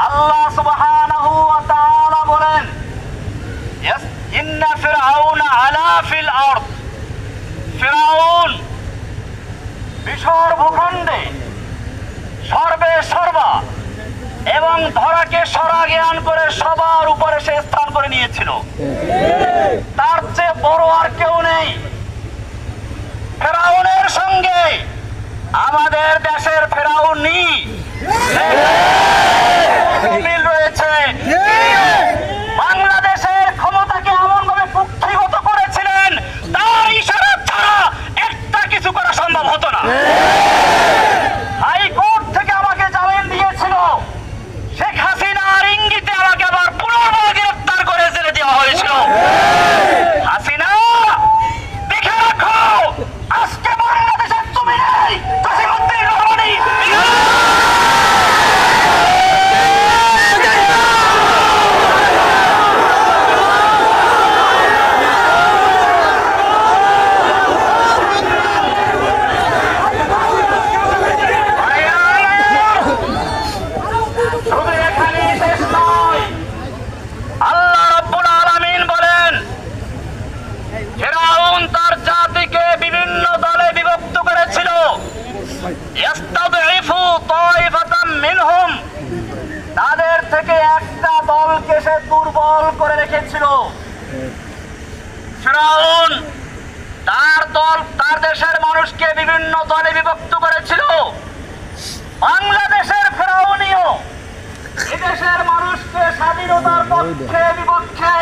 আল্লাহ সুবহানাহু ওয়া তাআলা বলেন, ইন্না ফিরআউনা আলা ফিল আরদ, ফিরআউন মিশর ভূখণ্ডে সর্বে সর্বা এবং ধরাকে সরা জ্ঞান করে সবার উপরে সে স্থান করে নিয়েছিল। তার চেয়ে বড় আর কেউ নেই। ফেরাউনের সঙ্গে আমাদের দেশের ফেরাউনি মিল রয়েছে। বাংলাদেশের ক্ষমতাকে এমন ভাবে কুক্ষিগত করেছিলেন, তার ইশারা ছাড়া একটা কিছু করা সম্ভব হতো না। হাইকোর্ট থেকে আমাকে জামিন দিয়েছিল, শেখ হাসিনার ইঙ্গিতে আমাকে আবার পুনর্বার গ্রেফতার করে জেলে দেওয়া হয়েছিল। হাসিনা, দেখে রাখো, আজকে বাংলাদেশের তুমি নেই, জসিমউদ্দিন রহমানী তাদের থেকে একটা দলকে সে দুর্বল করে রেখেছিল। ফিরআউন তার দল, তার দেশের মানুষকে বিভিন্ন দলে বিভক্ত করেছিল। বাংলাদেশের ফিরআউনিও এদেশের মানুষকে স্বাধীনতার পক্ষে বিপক্ষে